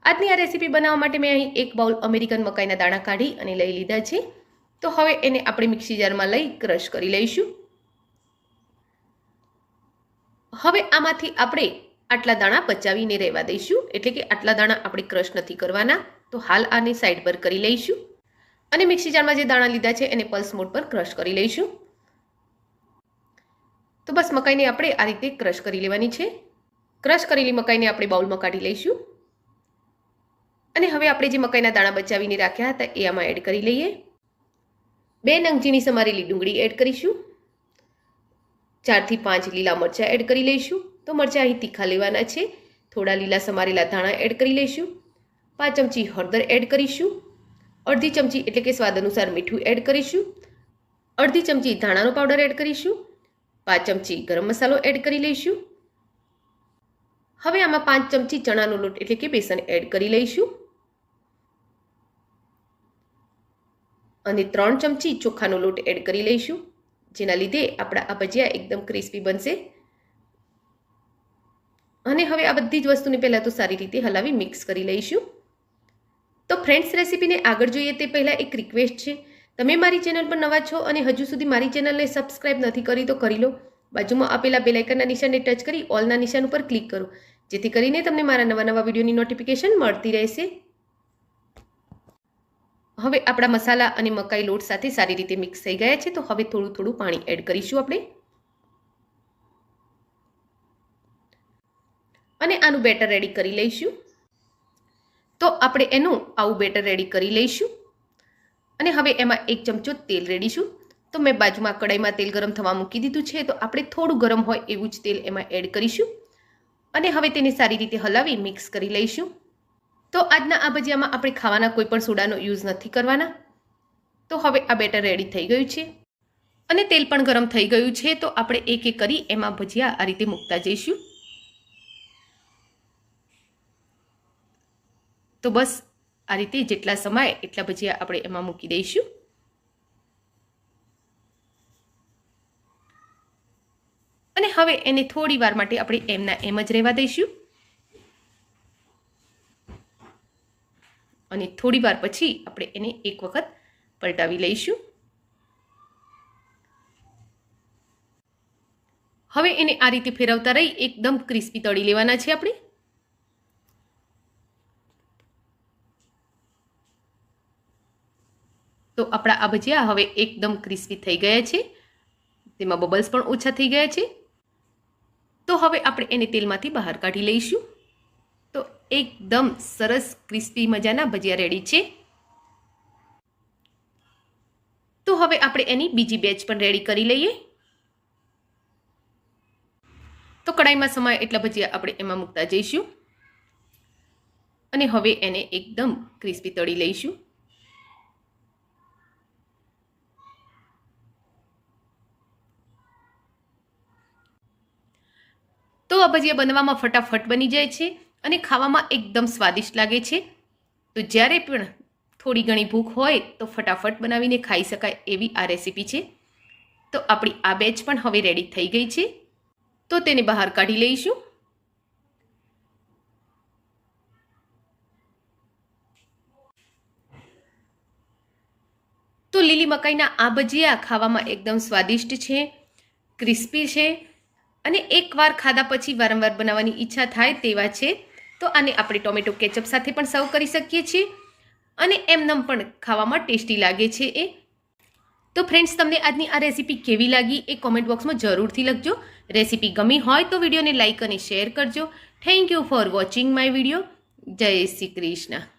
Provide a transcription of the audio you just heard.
આજની આ રેસીપી બનાવવા માટે મેં અહીં એક બાઉલ અમેરિકન મકાઈના દાણા કાઢી અને લઈ લીધા છે। તો હવે એને આપણે મિક્સી જારમાં લઈ ક્રશ કરી લઈશું। હવે આમાંથી આપણે આટલા દાણા બચાવીને રહેવા દઈશું, એટલે કે આટલા દાણા આપણે ક્રશ નથી કરવાના। તો હાલ આને સાઈડ પર કરી લઈશું અને મિક્સી જારમાં જે દાણા લીધા છે એને પલ્સ મોડ પર ક્રશ કરી લઈશું। તો બસ મકાઈને આપણે આ રીતે ક્રશ કરી લેવાની છે। ક્રશ કરેલી મકાઈને આપણે બાઉલમાં કાઢી લઈશું અને હવે આપણે જે મકાઈના દાણા બચાવીને રાખ્યા હતા એ આમાં એડ કરી લઈએ। 2 નંગ ઝીણી સમારેલી ડુંગળી એડ કરીશું। 4 થી 5 લીલા મરચાં એડ કરી લઈશું। તો મરચાં અહીં તીખા લેવાના છે। થોડા લીલા સમારેલા ધાણા એડ કરી લઈશું। 5 ચમચી હળદર એડ કરીશું। અડધી ચમચી એટલે કે સ્વાદ અનુસાર મીઠું એડ કરીશું। અડધી ચમચી ધાણાનો પાવડર એડ કરીશું। 5 ચમચી ગરમ મસાલો એડ કરી લઈશું। હવે આમાં 5 ચમચી ચણાનો લોટ એટલે કે બેસન એડ કરી લઈશું અને 3 ચમચી ચોખાનો લોટ એડ કરી લઈશું, જેના લીધે આપણા આ ભજીયા એકદમ ક્રિસ્પી બનશે। અને હવે આ બધી જ વસ્તુને પહેલાં તો સારી રીતે હલાવી મિક્સ કરી લઈશું। તો ફ્રેન્ડ્સ, રેસીપીને આગળ જોઈએ તે પહેલાં એક રિક્વેસ્ટ છે, તમે મારી ચેનલ પર નવા છો અને હજુ સુધી મારી ચેનલને સબસ્ક્રાઇબ નથી કરી તો કરી લો। બાજુમાં આપેલા બેલ આઇકનના નિશાનને ટચ કરી ઓલના નિશાન ઉપર ક્લિક કરો, જેથી કરીને તમને મારા નવા વિડીયોની નોટિફિકેશન મળતી રહેશે। હવે આપણા મસાલા અને મકાઈ લોટ સાથે સારી રીતે મિક્સ થઈ ગયા છે। તો હવે થોડું પાણી એડ કરીશું આપણે અને આનું બેટર રેડી કરી લઈશું। તો આપણે એનું આવું બેટર રેડી કરી લઈશું અને હવે એમાં 1 ચમચો તેલ રેડીશું। તો મેં બાજુમાં કડાઈમાં તેલ ગરમ થવા મૂકી દીધું છે। તો આપણે થોડું ગરમ હોય એવું જ તેલ એમાં એડ કરીશું અને હવે તેને સારી રીતે હલાવી મિક્સ કરી લઈશું। તો આજના આ ભજીયામાં આપણે ખાવાના કોઈ પણ સોડાનો યુઝ નથી કરવાના। તો હવે આ બેટર રેડી થઈ ગયું છે અને તેલ પણ ગરમ થઈ ગયું છે। તો આપણે એક એક કરી એમાં ભજીયા આ રીતે મૂકતા જઈશું। તો બસ આ રીતે જેટલા સમાય એટલા ભજીયા આપણે એમાં મૂકી દઈશું અને હવે એને થોડી વાર માટે આપણે એમના એમ જ રહેવા દઈશું અને થોડી વાર પછી આપણે એને એક વખત પલટાવી લઈશું। હવે એને આ રીતે ફેરવતા રહી એકદમ ક્રિસ્પી તળી લેવાના છે આપણે। તો આપણા આ ભજીયા હવે એકદમ ક્રિસ્પી થઈ ગયા છે, તેમાં બબલ્સ પણ ઓછા થઈ ગયા છે। તો હવે આપણે એને તેલમાંથી બહાર કાઢી લઈશું। તો એકદમ સરસ ક્રિસ્પી મજાના ભજીયા રેડી છે। તો હવે આપણે એની બીજી બેચ પણ રેડી કરી લઈએ। તો કડાઈમાં સમાય એટલા ભજીયા આપણે એમાં મૂકતા જઈશું અને હવે એને એકદમ ક્રિસ્પી તળી લઈશું। તો આ ભજીયા બનવામાં ફટાફટ બની જાય છે અને ખાવામાં એકદમ સ્વાદિષ્ટ લાગે છે। તો જ્યારે પણ થોડી ઘણી ભૂખ હોય તો ફટાફટ બનાવીને ખાઈ શકાય એવી આ રેસીપી છે। તો આપણી આ બેચ પણ હવે રેડી થઈ ગઈ છે। તો તેને બહાર કાઢી લઈશું। તો લીલી મકાઈના આ ભજીયા ખાવામાં એકદમ સ્વાદિષ્ટ છે, ક્રિસ્પી છે અને એકવાર ખાધા પછી વારંવાર બનાવવાની ઈચ્છા થાય તેવા છે। તો આને આપણે ટોમેટો કેચઅપ સાથે પણ સર્વ કરી શકીએ છીએ અને એમનેમ પણ ખાવામાં ટેસ્ટી લાગે છે એ। તો ફ્રેન્ડ્સ, તમને આજની આ રેસીપી કેવી લાગી એ કોમેન્ટ બોક્સમાં જરૂરથી લખજો। રેસીપી ગમી હોય તો વિડીયોને લાઇક અને શેર કરજો। Thank you for watching my video. જય શ્રી કૃષ્ણ।